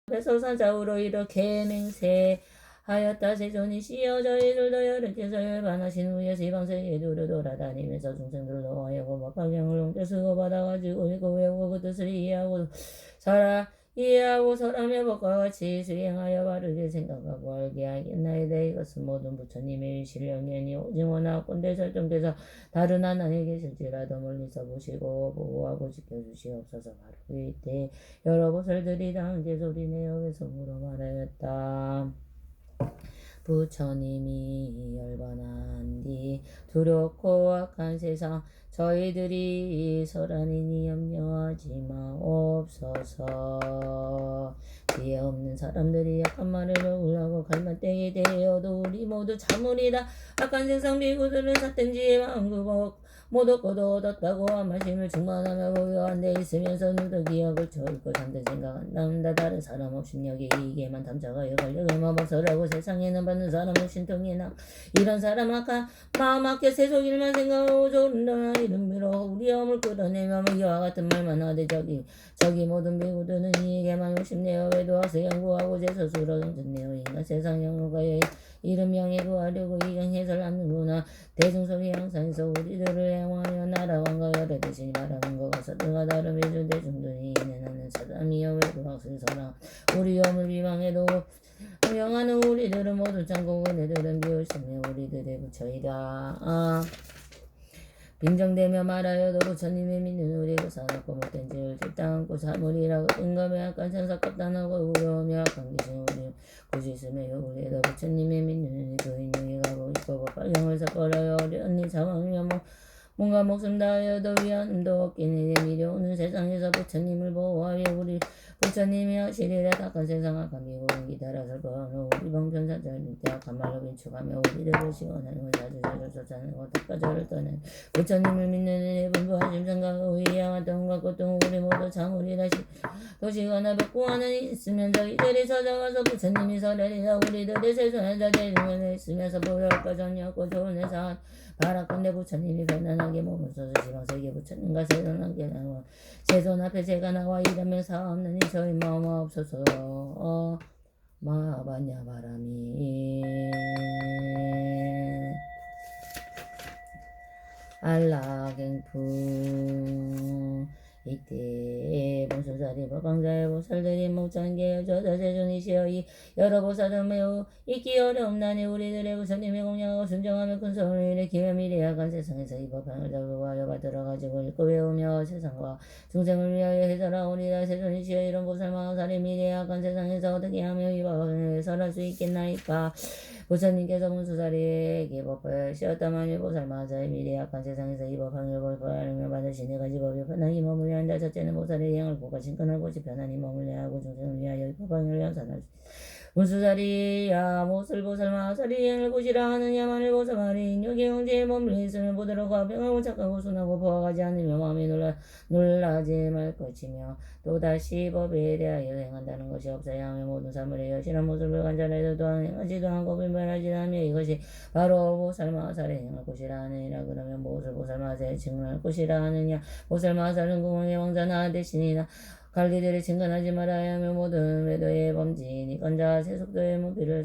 배서사자우로 이렇게 맹세하였다. 세존이시여 저희들도 여러께서 열반하신 후에 지방세계에 두루 돌아다니면서 중생들을 노하여 고막방향을 옮겨 쓰고 받아가지고 읽고 외우고 그 뜻을 이해하고 설하며 법과 같이 수행하여 바르게 생각하고 알게 하겠나이다. 이것은 모든 부처님의 실령이니 오직 워낙 꼰대 설정돼서 다른 하나님에 계실지라도 멀리서 보시고 보호하고 지켜주시옵소서. 바로 이때 여러 보살들이 다 함께 소리내어 외성으로 말하였다. 부처님이 열반한 뒤 두렵고 악한 세상 저희들이 설하니니 염려하지 마옵소서. 지혜 없는 사람들이 악한 말을 배우려고 갈망땡이 되어도 우리 모두 참으리다. 악한 세상 비구들은 사텐지의 마음구복 못 얻고도 얻었다고 한 말씀을 충만하며 고요한 데 있으면서 누더기약을 쳐있고 잠든 생각 안 나온다. 다른 사람 없인 여기 이게만 탐자가여 권력을 마법설하고 세상에는 받는 사람은 신통이나 이런 사람 아까 마음 아껴 세속일만 생각하고 좋은 이름으로 우리 엄을 끌어내며 이와 같은 말만 하되 저기 모든 비구들은 이에게만 욕심내어 외도하서 연구하고 제서수로 정진내어 인간 세상 영어가여 이름 명예 구하려고 이경 해설하는구나. 대중속의 양산에서 우리들을 행하여 나라 왕과 열애 대신이 말하는 것과 서등과 다른 외주 대중들이 인해하는 사람이여 외도학생서라. 우리 염을 비방해도 명하는 우리들은 모두 참고 그네들은 비웃으며 우리들의 부처이다. 빈정대며 말하여도 부처님의 믿는 우리 고사하고 못된 죄를 질당하고 사물이라고 인감에 악한 생사값단하고 우려하며 악한 귀신 우리 구시스며 우리도 부처님의 믿는 교인용이 가고 있고 법발령을 섞어라여 어려운 상황이며 뭔가 목숨 다하여도 위안도 없기니 미려오는 세상에서 부처님을 보호하여 우리 부처님이 하시리라. 악한 세상 악한 미고는 기다려 설거하며 우리 방편사자를 때 악한 말로 빈축하며 우리들을 시원하는 사주자를 쫓아내고 탁가자를 떠내 부처님을 믿는 은혜 분부하심 생각하고 이양한 똥과 고통 우리 모두 참으리라. 도시거나 벽구하는 있으면서 이들이 찾아가서 부처님이 설하리라. 우리들의 세손의 자제중에 있으면서 보혈과 전이었고 좋은 회사 바라건대 부처님이 편안하게 몸을 써서 지방세계 부처님과 세손하게 나와 세손 앞에 제가 나와 이러면 사없는 이 저희 마음 없어서 마바냐 바람이 알라갱풍 이때 본수자리 법방자의 보살들이 목장계여 저자세존이시여 이 여러 보살은 매우 있기 어려움나니 우리들의 부처님의 공양하고 순정하며 큰 소원을 일으키며 미래약한 세상에서 이 법방을 자극하여 받들어가지고 읽고 외우며 세상과 중생을 위하여 해설하오리라. 세존이시여 이런 보살마사리 미래약한 세상에서 어떻게 하며 이 법을 해설할 수 있겠나이까. 부처님께서 문수자리에게 법을 씌웠다마니 보살마사의 미래약한 세상에서 이 법을 볼바르며 받으시 네 가지 법이 편하게 머물려 한다. 첫째는 보살의 행을 고가 신권할 곳이 편안히 머물려 하고 중생을 위하여 이 법을 연산할 수 문수자리야 못을 보살마사리 행을 곳이라 하느냐. 만일 보살마리 인욕의 형제에 머물러 있으면 보더라고 화평하고 착하고 순하고 보아가지 않으며 마음이 놀라지 말 것이며 또다시 법에 대하여 행한다는 것이 없어야 하며 모든 사물의 여실한 모습을 관찰해도 또한 행하지도 않고 분별하지도 않으며 이것이 바로 보살마사의 행할 곳이라 하느니라. 그러면 무엇을 보살마사의 증언할 곳이라 하느냐. 보살마사는 공황의 왕자나 대신이나 관리들이 증언하지 말아야 하며 모든 외도의 범진이 건자 세속도의 무비를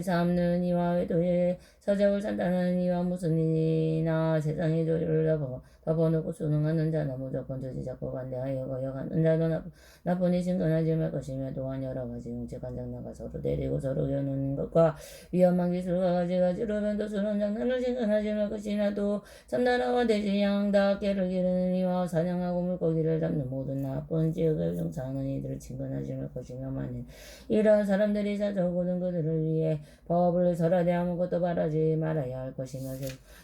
삼는 이와 외도의 서적을 산다는 이와 무슨 이나 세상의 조류를 덮어놓고 수능하는 자나 무조건 저지잡고 반대하여 거역하는 자도 나쁜 이 증언하지 말 것이며 또한 여러 가지 뭉치간 장난과 서로 때리고 서로 겨누는 것과 위험한 기술과 가지가지로 변도스러운 장난을 증언하지 말 것이나 또 참나라와 대지양 다 깨를 기르는 이와 사냥하고 물고기를 잡는 모든 나쁜 지역을 종사하는 이들을 증언하지 말 것이며 만일 이러한 사람들이 찾아오거든 그들을 위해 법을 설하되 아무것도 바라지 말아야 할 것이며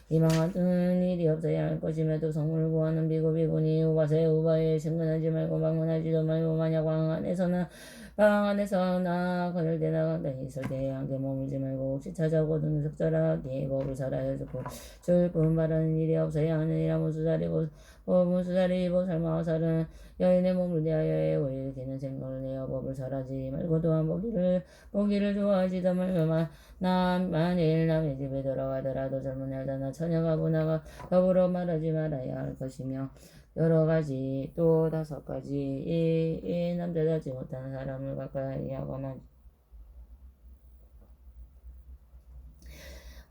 희망하는 일이 없어야 할 것이며 또 성문을 구하는 비구비구니 우바에 증언하지 말고 방문하지도 말고 만약 방 안에서나 거절되나 땅이 있을 때 함께 머물지 말고 혹시 찾아오거든 적절하게 법을 설하여 줄 뿐 바라는 일이 없어야 하느니라. 문수자리 보살마살은 여인의 몸을 대하여 오일기는 생각을 내어 법을 설하지 말고 또한 보기를 좋아하지도 말고 만일 남의 집에 돌아가더라도 젊은 여자나 처녀가 부나가 더불어 말하지 말아야 할 것이며 여러 가지 또 5가지 이 남자답지 못한 사람을 가까이 하거나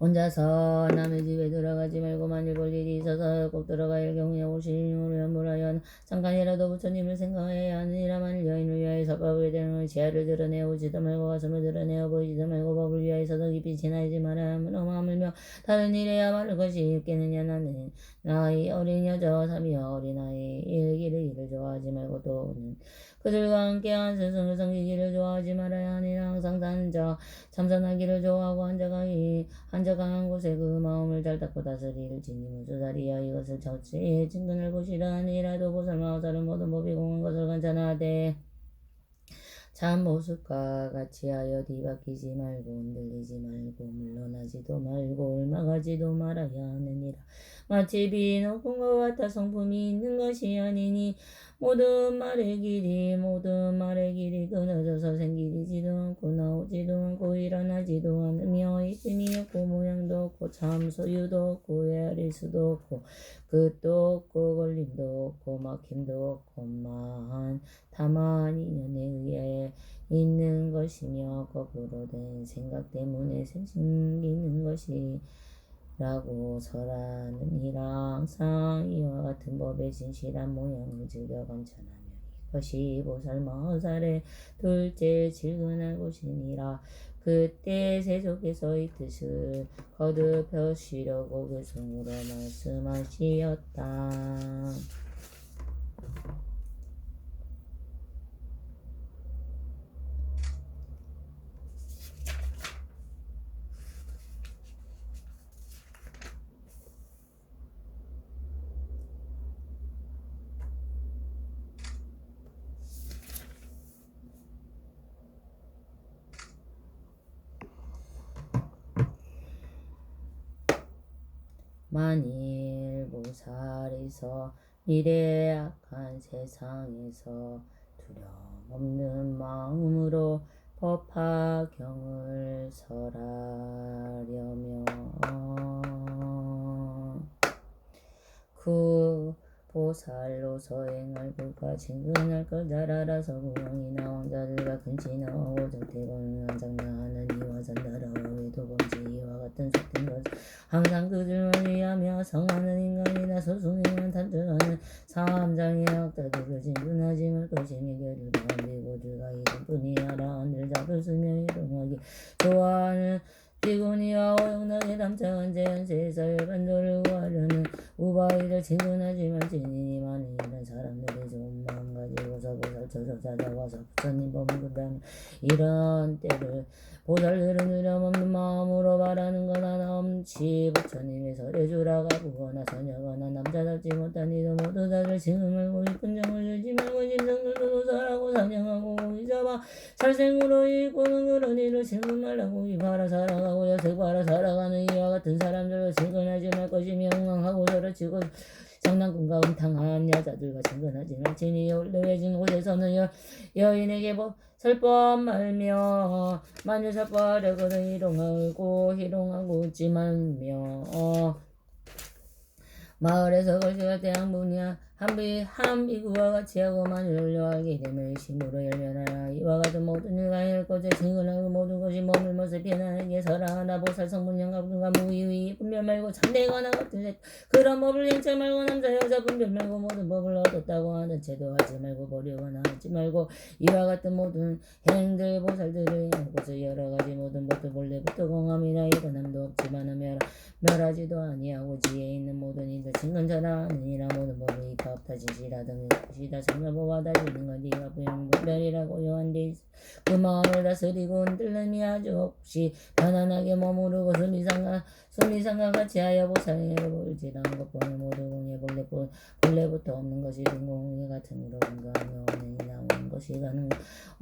혼자서 남의 집에 들어가지 말고 만일 볼 일이 있어서 꼭 들어가야 할 경우에 오시는 연물하여 잠깐이라도 부처님을 생각해야 하느니라. 만일 여인을 위하여 섭법을 되는 지하를 드러내어 오지도 말고 가슴을 드러내어 보이지도 말고 법을 위하여서도 깊이 지나지 말아야 하물며 다른 일에야 말할 것이 있겠느냐. 나는 나이 어린 여자와 삼이여 어린아이 일기를 좋아하지 말고 또는 그들과 함께 한 스승을 섬기기를 좋아하지 말아야 하니라. 항상 참선하기를 좋아하고 한적한 곳에 그 마음을 잘 닦고 다스릴 진이 무수다리여. 이것을 첫째 증근할 곳이라 하니라도 보살마오살은 모든 법이 공한 것을 관찰하되 참 모습과 같이 하여 뒤바뀌지 말고 흔들리지 말고 물러나지도 말고 옮아가지도 말아야 하느니라. 마치 비 녹은 것 같아 성품이 있는 것이 아니니 모든 말의 길이 끊어져서 생기지도 않고 나오지도 않고 일어나지도 않으며 이름이 없고 모양도 없고 참 소유도 없고 헤아릴 수도 없고 끝도 없고 걸림도 없고 막힘도 없고만 다만 인연에 의해 있는 것이며 거꾸로 된 생각 때문에 생기는 것이라고 설하느니라. 항상 이와 같은 법의 진실한 모양을 즐겨 관찰하며 이것이 보살마오살의 둘째 질근할 곳이니라. 그때 세속에서 이 뜻을 거듭하시려고 그 성으로 말씀하시었다. 만일 보살에서 미래의 악한 세상에서 두려움 없는 마음으로 법화경을 설하려며 그 보살로서 행할 불과 친근할 것 잘 알아서 구왕이나 왕자들과 근친하고 적대고는 장나하는 이와 잔다라와 외도범죄 이와 같은 속된 것 항상 그들을 위하며 성하는 인간이나 소승이만 탄증하는 사함장의 악자들을 진분하지 말 것이니 그를 가운데 그들과 이름뿐이야라. 하늘 잡을 수며 이동하기 좋아하는 비구니와 오용나게 담창한 제한세에서 일반도를 구하려는 우바이를 친근하지 말지니 많은 이런 사람들이 좋은 마음 가지고서 보살처럼 찾아와서 부처님 법을 구다는 이런 때를 보살들은 유념 없는 마음으로 바라는 거나 넘치 부처님의 설해주라가 부거나 서녀거나 남자답지 못한 이도 모두 다들 징을 말고 이쁜 정을 주지 말고 짐승들도 도살하고 사냥하고 고기 잡아 살생으로 일고는 그런 일을 징을 말라고 이바라 살아가고 여색 바라 살아가는 이와 같은 사람들로 징근하지 말 것이며 흥황하고 서로치고 장난꾼과 음탕한 여자들과 친근하지 말지니 열외진 곳에서는 여인에게 설법 말며 만일 설법하려거든 희롱하고 웃지 말며 마을에서 거시가 대항분이야 한비구와 같이 하고 만일 올려하게 되면 심으로 열면하라. 이와 같은 모든 일과 할 것에 증언하고 모든 것이 몸을 멋을 피하게 설하나 보살 성문양과 무의의 분별 말고 참되거나 같은 그런 법을 행치 말고 남자 여자 분별 말고 모든 법을 얻었다고 하는 채도 하지 말고 버리거나 하지 말고 이와 같은 모든 행들 보살들을 하고서 여러 가지 모든 법도 본래부터 공함이라 일어남도 없지만 멸하지도 아니하고 지혜 있는 모든 이들 증언자라느니라. 모든 법의 없다 진실하던 것이다 참여보와 다지는 건 네가 분별이라고 요한데 그 마음을 다스리고 흔들림이 아주 없이 편안하게 머무르고 수미상과 같이 하여 보살에 볼지랑 것보는 모두 공에 본래부터 없는 것이 공에 같은 그로 근거하며 오는이나 오는 것이 가는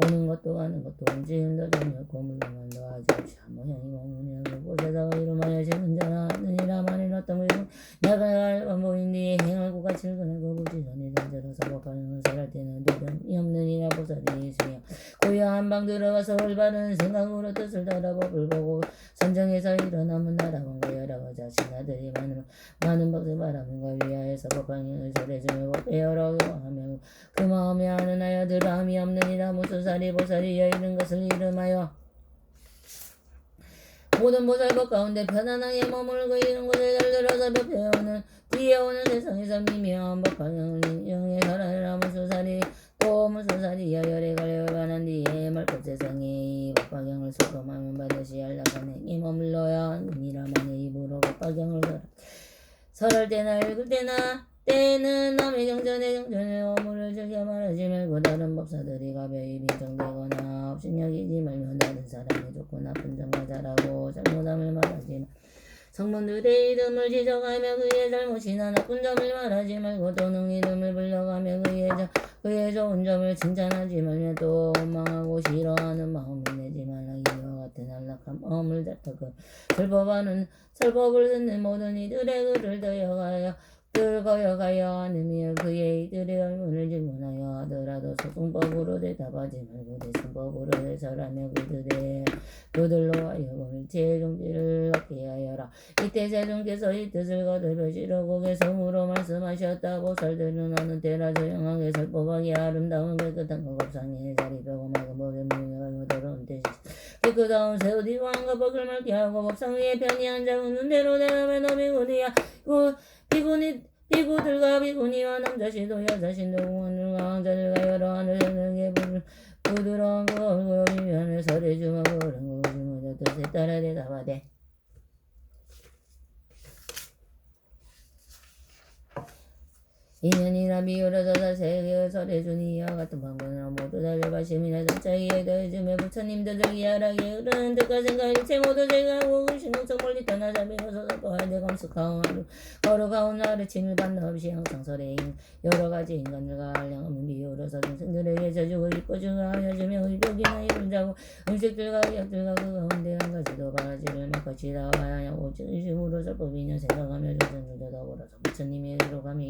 오는 것도 가는 것도 움직임도 정력고 물론만도 아주 없이 한 모양이 머무냐고 보살다가 이름하여 지근자라 하느니라. 만일 어떤 것이 내가 알고 보인 뒤에 행하고가 질근하고 보지 전에 단자로 사법하는 설할 때는 누련이 없느니라. 보살이 예수여 고요한 방 들어가서 올바른 생각으로 뜻을 따라 법을 보고 선정해서 일어나면 나라문과 여러 자신아들이 많은 법을 바라문과 위하여서 법방을 설해주며 법에 여러 교하며 그 마음에 아는 하여들 암이 없느니라. 무소살이 보살이여 이른 것을 이름하여 모든 보살법 가운데 편안하게 머물고 이런 곳에 달들어서 배우는 뒤에 오는 세상에서 미묘한 법방향을 인용해 살아라. 무소살이 또 무소살이여 열에 걸려 반한 뒤에 말법 세상에 법방향을 수금하면 반드시 안락한 행이 머물러야 하느니라만의 입으로 법방향을 설할 때나 읽을 때는 남의 경전에 어물을 즐겨 말하지 말고 다른 법사들이 가벼이 빈정되거나 업신여기지 말며 다른 사람이 좋고 나쁜 점과 잘하고 잘못함을 말하지 말고 성문들의 이름을 지적하며 그의 잘못이나 나쁜 점을 말하지 말고 또는 이름을 불러가며 그의 좋은 점을 칭찬하지 말며 또 원망하고 싫어하는 마음을 내지 말라. 이와 같은 안락한 마음을 다투고 설법을 듣는 모든 이들의 글을 거여가야 하느며 그의 이들의 의문을 질문하여 하더라도 소승법으로 대답하지 말고 대승법으로 해설하며 그들로 하여 공일체의 종지를 얻게 하여라. 이때 세존께서 이 뜻을 거듭하시려고 개성으로 말씀하셨다. 보살들은 어느 때나 조용하게 설법하기 아름다운 깨끗한 거급상에 자리펴고 맑은 법에 무명하고 더러운 뜻이 깨끗한 새우디와 한가 법을 맑게 하고 법상 위에 편히 앉아 웃는 대로 대답해 너비군이야. 비구들과 비구니와 남자신도 여자신도 공원들과 왕자들과 여러 하늘의 부드러운 그 얼굴 미면을 설해주마고 그런 거 오지모자 뜻에 따라 대답하되 인연이나 미유라서 세계를 설해주니 이와 같은 방법으로 모두 달려가심이나 점차기에 더해주며 부처님들 이하라게 흐르는 뜻과 생각 일체 모두 제거하고 신동성 멀리 떠나자 비로소 또하되 검숙하고 거룩하온 하루침을 받는 없이 항상 설해인 여러가지 인간들과 한량없는 미유로서 중생들에게 져주고 이뻐주고 하여주며 의복이나 이룬자고 음식들과 약들과 그 가운데 한 가지도 바라지를 막같이 다와야 오직 의심으로 설법이냐 생각하며 중생들도 더불어서 부처님의 기록하며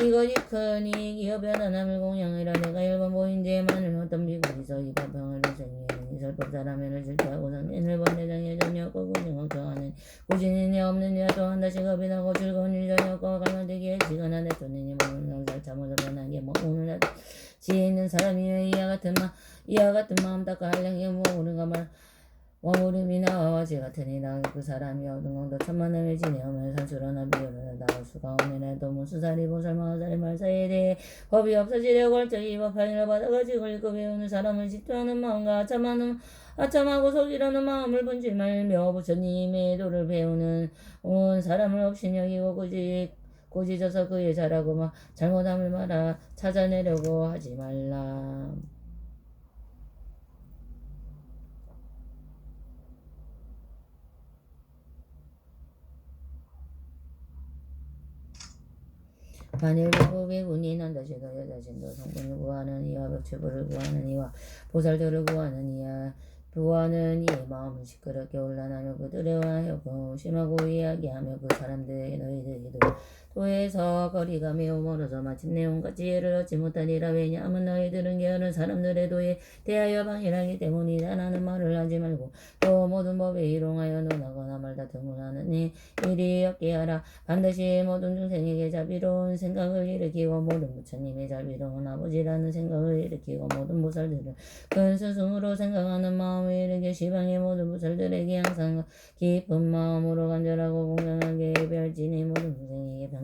이것이 크니 기업의 하나님을 공양하라. 내가 1번 보인데만을 어떤 비구리서 이 법형을 생기는 설법사라면을 질투하고 상진을 번뇌장에 전혀 없고 궁정하는 고진인이 없는 이와 또한 다시 겁이 나고 즐거운 일 전혀 없고 가만되기에 시간하 내 돈이니 몸을 항상 참으로 변하게 오늘 지혜 있는 사람이여 이와 같은 마음 닦아 한량에 모으는가 말 와우름이 나와 제 같으니라. 그 사람이 얻은 공도 천만함을 지내오며 산수로나 비유로나 나올 수가 없느냐. 또 무수살이 보살마살이 말사에 대해 법이 없어지려고 할 적이 법하니라. 받아가지고 읽고 배우는 사람을 질투하는 마음과 아참하고 속이려는 마음을 분지 말며 부처님의 도를 배우는 온 사람을 없이 여기고 고지져서 그의 잘하고 잘못함을 말아 찾아내려고 하지 말라. 만일 배법의 군이 난다시도 여자신도 성분을 구하는 이와 벽체부를 구하는 이와 보살들을 구하는 이의 마음을 시끄럽게 혼란하며 그들의 화하여 심하고 이야기하며 그 사람들에게 너희들이 도에서 거리가 매우 멀어서 마침내 온갖 지혜를 얻지 못하니라. 왜냐하면 너희들은 게으른 사람들의 도에 대하여 방해하기 때문이다. 나는 말을 하지 말고 또 모든 법에 일용하여 논하거나 말다툼을 하느니 일이 없게 하라. 반드시 모든 중생에게 자비로운 생각을 일으키고 모든 부처님의 자비로운 아버지라는 생각을 일으키고 모든 보살들을 큰 스승으로 생각하는 마음을 일으켜 시방의 모든 보살들에게 항상 깊은 마음으로 간절하고 공경하게 별진의 모든 중생에게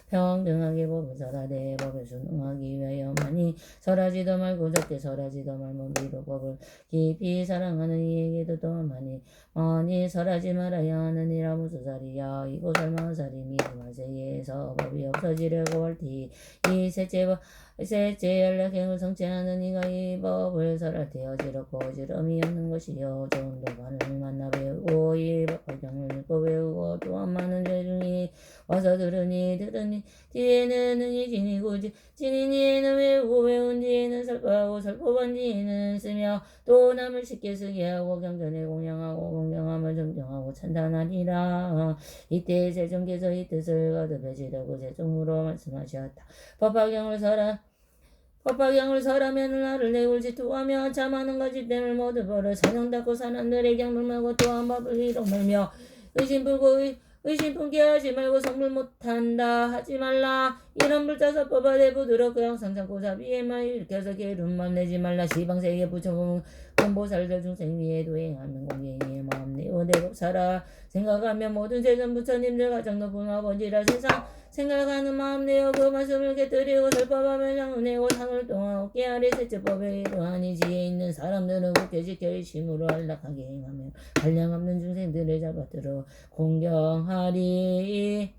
평등하게 법을 설하되 법에 순응하기 위하여만이 설하지도 말고 적게 설하지도 말고 미로 법을 깊이 사랑하는 이에게도 또한 많이 설하지 말아야 하느니라. 무수살이야 이보살마살이 미수말세에서 법이 없어지려고 할티 이 셋째 연락행을 성취하는 이가 이 법을 설할 때 어지럽음이 없는 것이요 좋은 도반을 만나 배우고 이 법화경을 읽고 배우고 또한 많은 죄중이 와서 들으니 뒤에는 능히 지니고 지닌 뒤에는 외운 뒤에는 설법하고 설법한 뒤에는 쓰며 또 남을 쉽게 쓰게 하고 경전에 공양하고 공경함을 정정하고 찬탄하리라. 이때 세종께서 이 뜻을 거듭하시려고 세종으로 말씀하셨다. 법화경을 법화경을 설하면 나를 내올 지투하며 참하는 거짓됨을 모두 벌을 사냥 닦고 사람들의 경물하고 또한 법을 이뤄내며 의심뿐게 하지 말고 성불 못한다 하지 말라. 이런 불자사법화 대부드럽고 항상 참고 자비에만 일으켜서 게으름만 내지 말라. 시방세계 부처보면 금보살들 중생 위에 도행하는 공예의 마음 내오 대법사라. 생각하면 모든 세전 부처님들 가장 높은 아버지라. 세상 생각하는 마음 내어 그 말씀을 곁들이고 설법하며 장은내고 상을 동하고 깨알이 세처법에 이러하니 지혜 있는 사람들은 굳게 지켜 일심으로 안락하게 행하며 한량없는 중생들을 잡아들어 공경하리.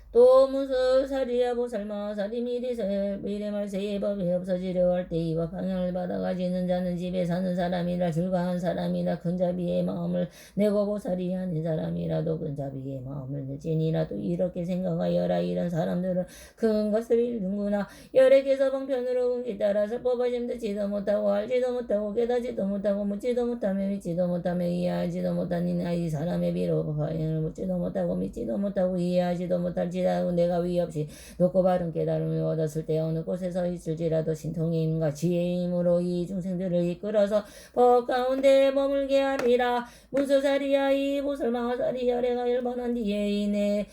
또 무수사리야 보살마사리 미래말세의 법이 없어지려 할 때 이와 방향을 받아 가지는 자는 집에 사는 사람이라 줄가한 사람이나 큰 자비의 마음을 내고 보살이 아닌 사람이라도 큰 자비의 마음을 내지니라도 이렇게 생각하여라. 이런 사람들은 큰 것을 잃는구나. 열애께서 방편으로 운기 따라서 법하심 듣지도 못하고 알지도 못하고 깨닫지도 못하고 묻지도 못하며 믿지도 못하며 이해하지도 못하니나 이 사람의 비로 법하행을 묻지도 못하고 믿지도 못하고 이해하지도 못할지라. 내가 위 없이 높고 바른 깨달음을 얻었을 때 어느 곳에서 있을지라도 신통의 힘과 지혜의 힘으로 이 중생들을 이끌어서 법 가운데 머물게 하리라. 문수사리야 이 보살마사리 열애가 열번한 뒤에 이내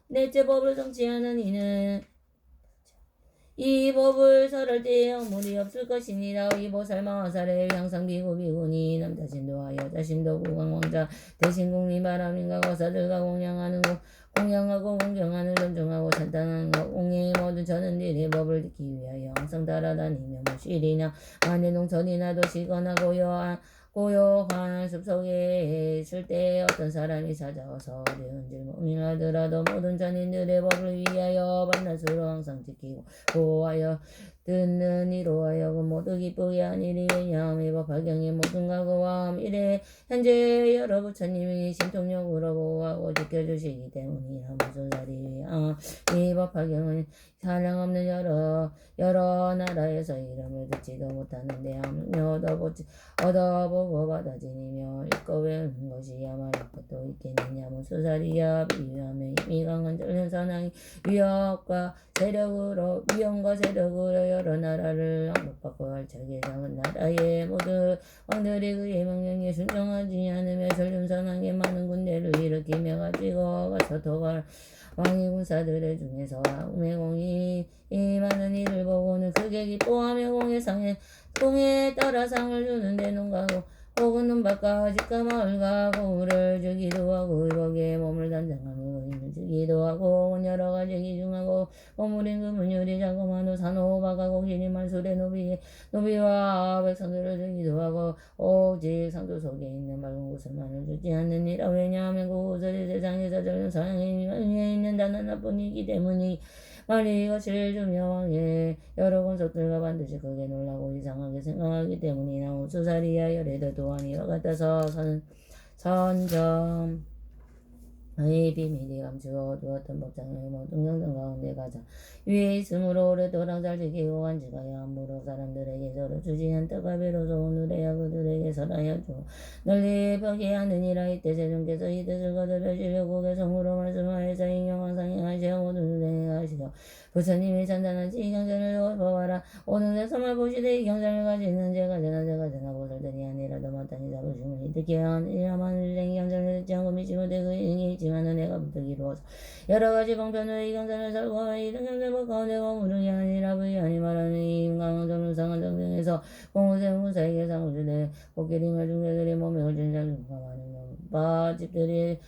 넷째 법을 성취하는 이는 이 법을 설할 때에 영물이 없을 것이니라. 이 보살마사리의 항상 비구비구니 남자신도와 여자신도 구강왕자 대신국리 바람인가 거사들과 공양하고 공경하는 존중하고 찬탄하는 공예의 모든 전은들의 법을 듣기 위하여 항상 따라다니며 무실이나 만의 농천이나 도시거나 고요한 숲속에 있을 때 어떤 사람이 찾아와서 어려운 질문을 하더라도 모든 전인들의 법을 위하여 반드시로 항상 지키고 보호하여 듣는 이로 하여금 모두 기쁘게 하니리. 왜냐하면 이 법화경의 모든 과거와 미래 현재 여러 부처님이 신통력으로 보호하고 지켜주시기 때문이라. 무수사리 이 법화경은 한량없는 여러 나라에서 이름을 듣지도 못하는데 얻어보고 받아지니며 읽고 외우는 것이 야말할 것도 있겠느냐. 무수사리야 비유하며 힘이 강한 전륜사나이 위험과 세력으로 여러 나라를 항복받고 활차게 작은 나라의 모든 왕들이 그의 명령에 순종하지 않으며 전륜사나이의 많은 군대를 일으키며 가지고 가서 도갈 왕의 군사들의 중에서 우매공이 이 많은 일을 보고는 크게 기뻐하며 공에 따라 상을 주는데 눈 가고 혹은 눈밭과 집과 마을과 고을을 주기도 하고 의복에 몸을 단장하며 의인을 주기도 하고 혹은 여러 가지 기중하고 보물인 금은 유리 자그마한 산호 바가고 기린 말술의 노비와 백성들을 주기도 하고 오직 상도 속에 있는 맑은 곳을만을 주지 않느니라. 왜냐하면 그곳을 세상에서 전혀 사랑에 있는 단한 나뿐이기 때문이 만일 이것을 주며 왕의 여러 권속들과 반드시 크게 놀라고 이상하게 생각하기 때문이나. 무수사리야 열애도 또한 이와 같아서 선점 의 비밀이 감추어 두었던 법장의 모든 경전 가운데 가장 위에 있으므로 오랫도록 잘 지키고 간직하여 함부로 사람들에게 서로 주지 않다가 비로소 오늘에야 그들에게 설하여 주 널리 벽에 하느니라. 이때 세존께서 이 뜻을 거듭하시려고 개성으로 말씀하여서 인용왕상행하시어 모든 수행하시어 부처님이 찬단한 이 경전을 보아라. 오는 세상을 보시되 이 경전을 가지는 제가 제나 보살들이 아니라도 마땅히 잡으심을 이득게 하느니라만 이 경전을 듣지 않고 믿지 못해 그 인이 있지만은 내가 부득이 이루어서 여러 가지 방편으로 이 경전을 살고 이런 경전을 가운데 머무르게 아니라 부유하니 말하는 이 인강경전을 상한 정등에서 공무세운 군사에게 상을 주되 복기림을 중대들이 몸에 걸친 자중과 많은 바집들이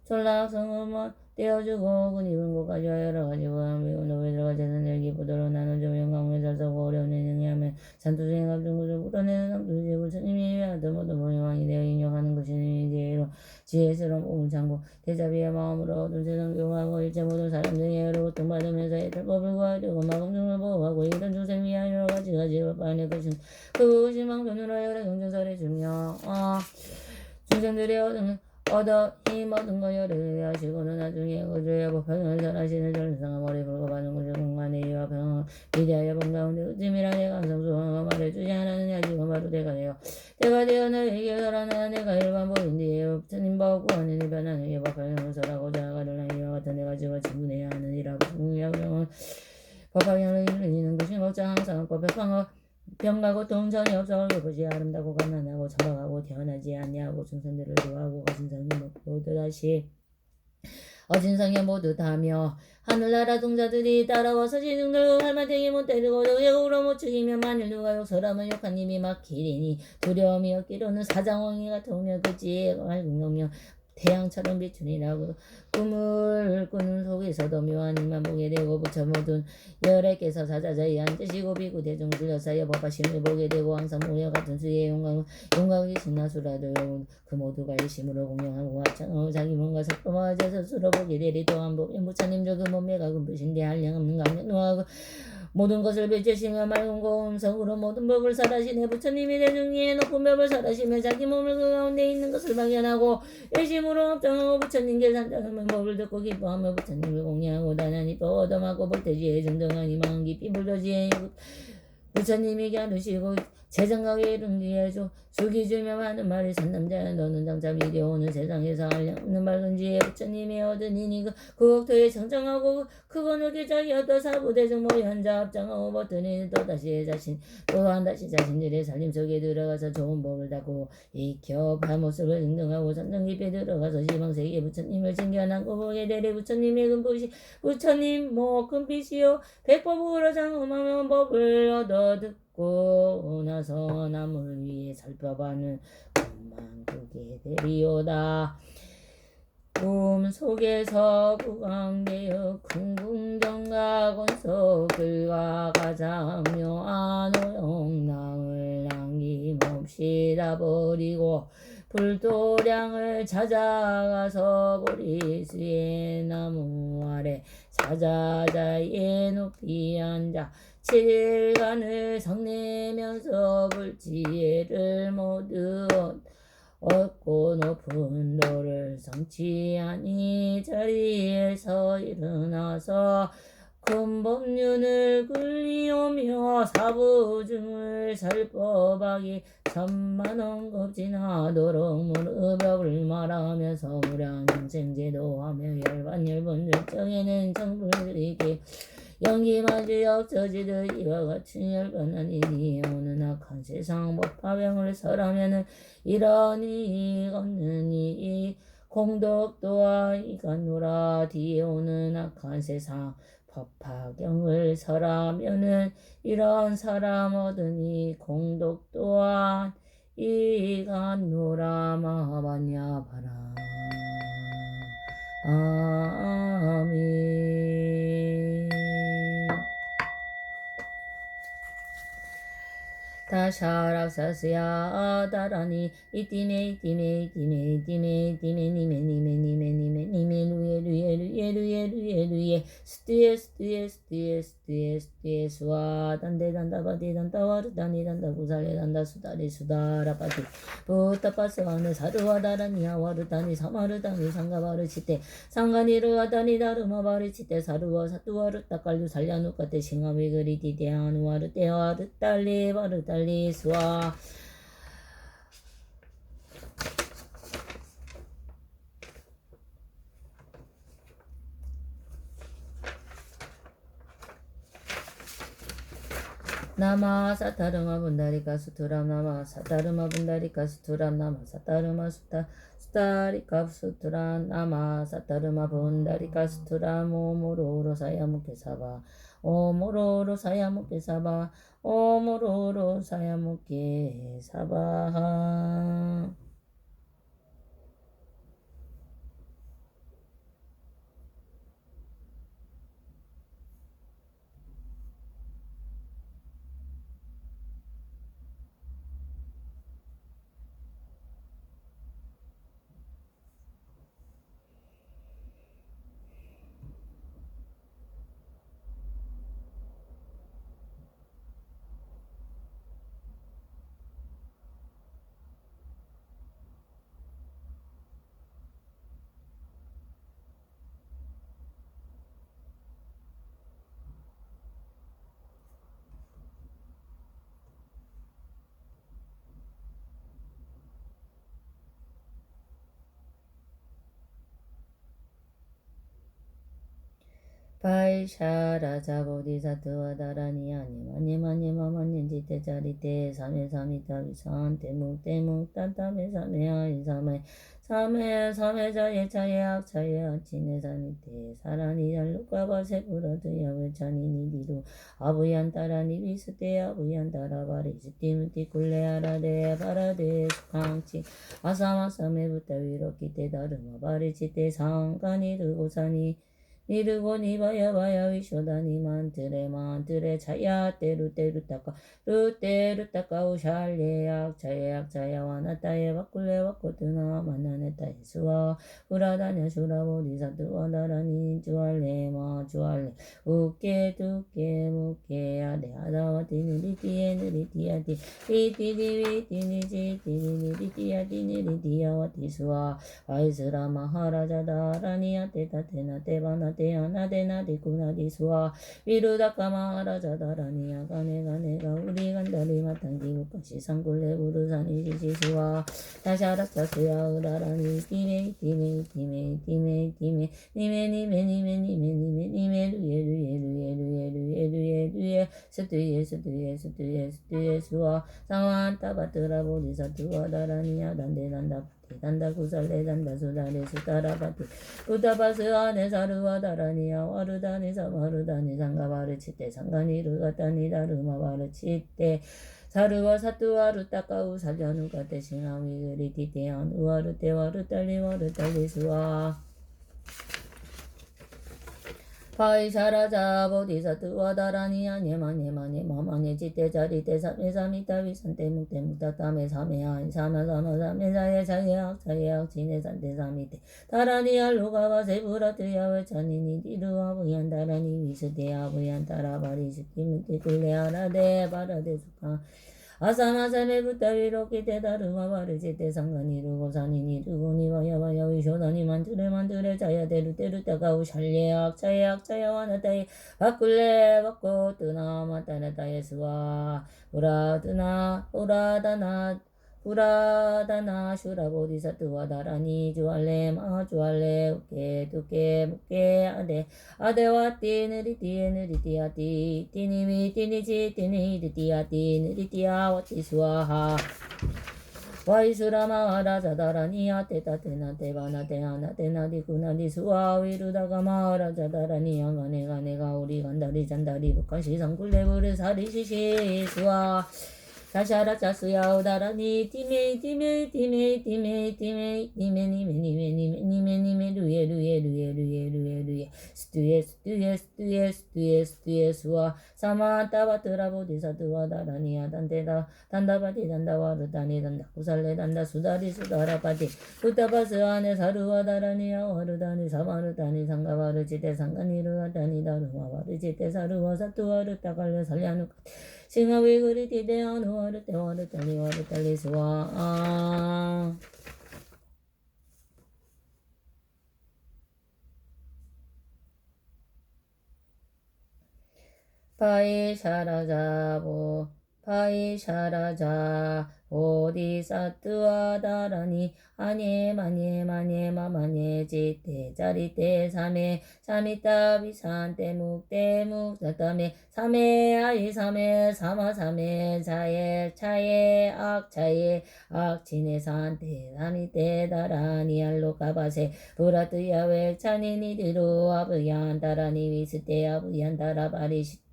졸락성을 떼어주고 그 입은 곳까지 여러 가지 보안 매우 노베들과 재산 열기 부도로 나눈 조명 강물 잘서고 어려운 행위하며 산투생의 감정구를 풀어내는 상투지 부처님이 외하던 모든 모형왕이 되어 인용하는 것이니 지혜스러운 몸을 창고 대자비의 마음으로 얻은 세상 교화하고 일체 모든 사람 등의 여러 고통받으면서 해탈법을 구하려고 마음중을 보호하고 이런 중생 위하여 여러 가지 법안의 그것이 망편으로 여러 경전설에 주며 중생들의 힘 얻은 거여를 하시고는 나중에 그들의 법행을 잘하시는 전상한 머리 불고 받은 것을 공간의 이와 병을 비대하여 본 가운데 으뜸이라 내가 항상 수강하고 말해주지 않았느냐. 지금 바로 내가 되어 너에게 설하나 내가 일반 법인데 부처님 법 구하는 이 변하는 이 법행을 설하고자 하가를 이와 같은 내가 지와 친분해야 하느니라. 법화경을 이루는 것이 먹자 항상 법에 병가고 돈 전혀 없어 그것이 아름다고 가난하고 천박하고 태어나지 않냐고 중생들을 좋아하고 거신성이 모두 다시 어진성에 모두 다며 하늘나라 동자들이 따라와서 지중들 할만탱이 못 때리고 역으로 못 죽이며 만일 누가 욕설하면 욕한 님이 막히리니 두려움이 없기로는 사장왕이 같으며 그지에 맑으며 태양처럼 비추니라고 꿈을 꾸는 속에서도 묘한 일만 보게 되고 부처 모든 열애께서 사자자에 앉으시고 비구 대중 둘러싸여 법하심을 보게 되고 항상 모여 같은 수의 용광이 신나수라들 그 모두가 일심으로 공경하고 합창하고 자기 몸과 삭도마저서 스스로 보게 되리 또한 보면 부처님들 그 몸매가 금부신데 한량없는 강력노하고 모든 것을 비추시며 맑은 고음성으로 모든 법을 설하시네 부처님이 대중위에 높은 법을 설하시며 자기 몸을 그 가운데 있는 것을 발견하고 일심으로 합정하고 부처님께 산장하며 법을 듣고 기뻐하며 부처님을 공양하고 단연히 또 얻어맞고 볼테지에 정정하니 마음 깊이 불도지에 부처님이 겨누시고 재정각에 이른뒤에 죽이 주며 많은 말이 산남자야 너는 장차 미려오는 세상에서 알량없는 밝은지에 부처님이 얻으니니 그 옥토에 정정하고 그거는 기적이 없다 사부대중 모연자 합장하고 버튼이 또다시 또한 다시 자신들의 살림 속에 들어가서 좋은 법을 닦고 익혀 발모습을 등등하고 산정 깊이 들어가서 시방세계 부처님을 챙겨안고 보게 되리 부처님의 금빛이 부처님 금빛이요 백법으로 장엄하면 법을 얻어 듣고 나서 남을 위해 살펴봐는 꿈만 꾸게 되리오다. 꿈 속에서 구강되어 큰 궁정과 권속을과 가장 묘한 오용랑을 남김없이 다 버리고 불도량을 찾아가서 보리수의 나무 아래 사자자에 높이 앉아 7일간을 성내면서 불지혜를 모두 얻고 높은 도를 성취하니 자리에서 일어나서 큰 법륜을 굴리오며 사부중을 살법하기 천만원 겁진하도록 무릎벽을 말하면서 무량생제도하며 열반열분 절정에는 정불들이게 연기마저 없어지듯 이와 같은 열반하니니 오는 악한 세상 법화병을 설하면은 이러니 걷느니 공덕도와 이간노라 뒤에 오는 악한 세상 법화경을 설하면은 이런 사람 얻으니 공덕 또한 이간노라 마하반야바라 아멘. 다샤락사스야 다라니 이띠메 니메 루에 스티에 수아 단데 단다바디 단다와르 단이 단다 구살레 단다 수다리 수다라바디 부타파스와는 사르와 다라니야 와르 단이 사마르 단이 상가바르 치테 상가니르와 단이 다르마바르 치테 사르와 사뚜와르 따깔루 살ля누까테 싱하미 그리디 대하누와르 대와르 딸리 바르 딸리 수아 나마 사타르마 분다리카 수투람 나마 사타르마 분다리카 수투람 나마 사타르마 수타리카 수투람 나마 사타르마 분다리카 수투람 오모로로 사야무케 사바 오모로로 사야무케 사바 오모로로 사야무케 사바. 바이샤라자 보디사트와 다라니 아니마니마니마만닌지테 자리테 사메사미타비산 때묵때묵 따따메 사메아이 사메자예 차예악 차예악 지네사미테 사라니 잘루까바 세부라드야웨 차니니디루 아부얀 따라니 비스테 아부얀 따라바리 스티무티 쿨레아라데 바라데 스팡치 아사마사메 부타위로키테 다르마 바리치테 상가니 르고사니 니르고 니바야 바야 위쇼다니 만트레 차야 때루 따까 루테루 따까 우샬레약 차약 차야와 나타에 바꿀레 바꾸트나 만나네 따이수와 우라다냐 슈라보디사트와 나라니 주알레마 주알레 우케 두케 무케야 데아다와 티니리티에 느리티야티 리티디위 티니지 티니리티야 티니리티야와 티수와 아이스라 마하라자 다라니야 테타테나 테바나 나데나디쿠나디수와 위루다카마하라자다라니야 가네가 우리 간다리 마탄기부까시 상굴레 부르사니 지시수와 다샤라차수야 으라라니 티메 니메 루에 스투예 수와 상완타바트라 보디사투와 다라니야 단다 구살레 단다 수다레 수다라바티 우타바스 아네 사르와 다라니야 와르다니 사마르다니 상가바르 치테 상가니르 가타니 다르마바르 치테 사르와 사투와 루타카우 살자누가 대신하위 그리티테안 우와르 테와르 딸리 수와 파이샤라자 보디사트와 다라니 아니마니마니 지테 자리테 사메사미타비 산테묵테묵 따따메 사메아인 사마사마사메사예 차예악 지네산테 사미테 다라니 알루가바 세부라트야웨 차니니 디루아 부얀 다라니 위스테야 부얀 따라바리 스키무티 굴레아라데 바라데 수카 아사마사메 부타위로키테 다르마바르지테 상가니르고 사니니르고 니바야바야 위쇼다니 만트레 자야데루 따가우 샬레악 차야와 나타에 바꿀레 바꿔 뜨나 마타나타에 수와 우라다나 슈라보디사트와 다라니 주알레 우케 두케 무케 아데와 티느리티에 느리티아티 티니미 티니지 티니리티아티 느리티아와 티수아하 와이수라마하라자다라니야 테타테나 테바나 테하나 테나디쿠나디 수아 위루다가마하라자다라니야 가네가 우리 간다리 잔다리 북한시 상굴레부르 사리시시 수아 다샤라차수야 우다라니 티메 루에 스투에 수아 사마타바트라 보디사트와 다라니야 단다바티 단다와르다니 단다쿠살레 단다 수다리 수다라바티 부타바스 아네 사르와 다라니야 와르다니 사마르다니 상가바르 지테 상가니르와다니 다르마바르 지테 사르와 사투와르 따갈레 살야누 싱하위 그리티데 아누와르 테와르 딸리 수와 파이샤라자 보디사트와 다라니 아니에마니에마니에마마니에 지테 자리테 사미타비산 때묵 사타메 사메아이 사마사메 차에 악 지네산테 사미테 다라니 알로카바세 부라트야웨 차니니디루 아부얀 다라니 위스테 아부얀 다라바리시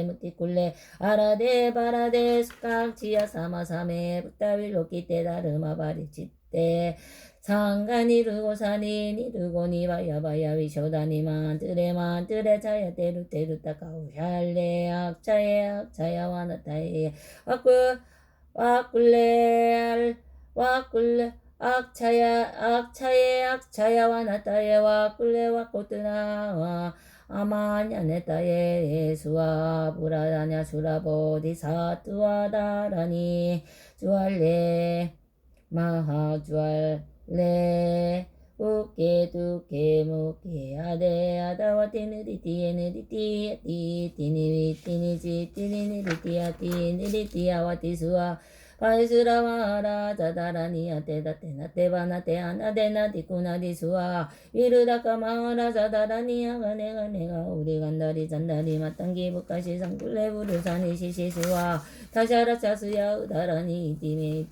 무티쿨레 아라데 바라데 스깍지야 사마사메 부타윌로키테 다르마바리치테 상가니르고 사니니르고 니바야바야 위쇼다니 만트레 차야 테루 따까우 샬레 악차야 와나타에 와꿀레 악차야 와나타에 와꿀레 와코트나와 아마냐네타에 수아 부라다냐 수라보디사투와 다라니 주알레 마하주알레 우케 두케 무케 아데아다와 티니리티에 니리티니지 티니니리티아 티니리티아와 티수아 파이스라마하라 자다라니야 테다테나 테바나 테아나 데나 디쿠나 디수아 위르다카마하라 자다라니야가 내가 우리 간다리 잔다리 마땅기 부카시 상굴레부르사니 시시수아 타샤라 차수야 우다라니 니메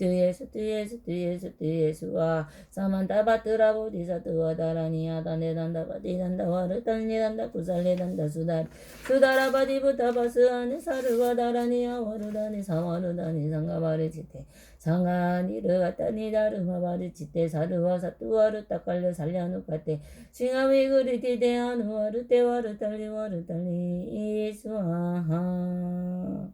루에 스투에 수아 사만타바트라 보디사투아 다라니야 단데단다 바디단다 와르단니단다 구살레단다 수다라바디부타바스 아니 사르와 다라니야 와르다니 사와르다니 상가바르치테 상가니르가타니 다르마바르치테 사르와 사투와르 따깔려 살려누카테 싱하미 그리티데 아누와르 테와르 달리 수아하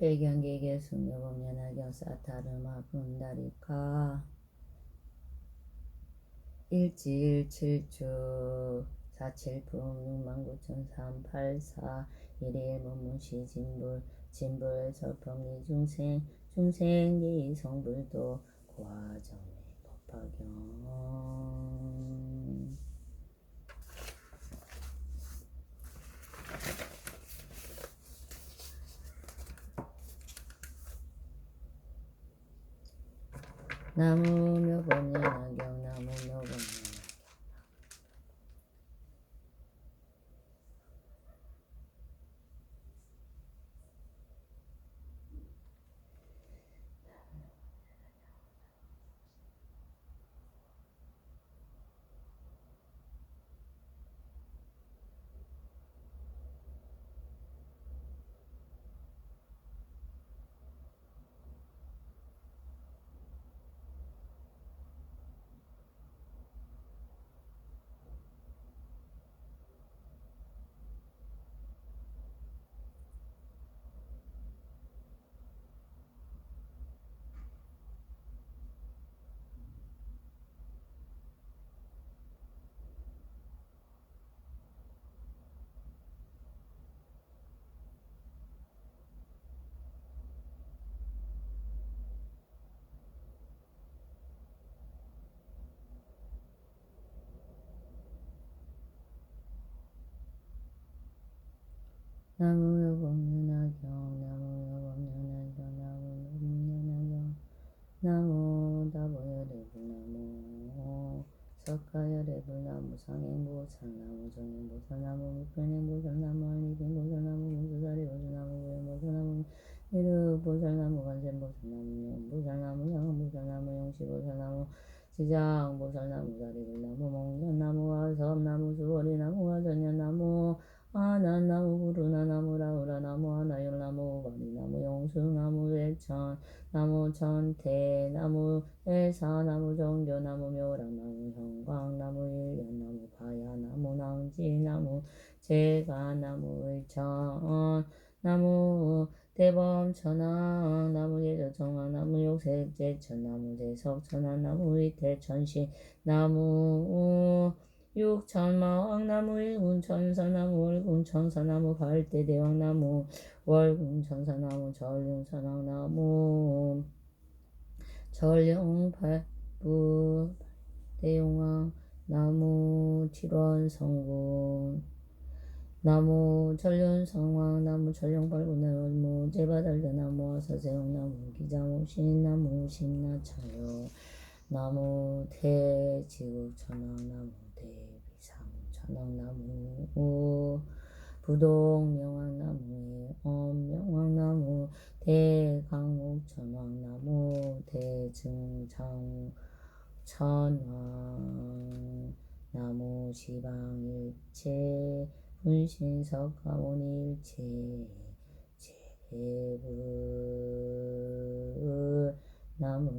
배경계계 숙녀범연하경 사타르마 분다리카 일지일칠주 사칠품 69,384 일일문문시 진불 설법리 중생리 성불도 고화정리 법화경 나무묘범연하경 나무묘범연 나무묘범연하경 나무다보여대부나무 석가여대부나무 상행보살나무 정행보살나무 무편행보살나무 한리행보살나무 문수사리보살나무 무행보살나무 미륵보살나무 관세음보살나무 용보살나무 양보살나무 용시보살나무 지장보살나무 사리불나무 몽전나무 화섭나무 수월이나무 화전년나무 아난나무 구루나나무 라우라나무 하나율나무 가리나무 용수나무 외천나무 천태나무 엘사나무 정교나무 묘랑나무 형광나무 일련나무 가야나무 낭지나무 제가나무 의천나무 대범천왕나무 예조정왕나무 욕색제천나무 제석천왕나무 위태천신나무 육천마왕나무 일군천사나무 월군천사나무 갈대대왕나무 월군천사나무 전룡천왕나무 전룡팔부 대용왕나무 칠원성군 나무 전륜성왕 나무 전룡발구나무 제바달드나무 사세용나무 기자무 신나무 신나차요 나무 대지국천왕나무 대비상천왕나무 부동명왕나무 엄명왕나무 대강목천왕나무 대증창천왕 나무 시방일체 분신석가모니일체 제불 나무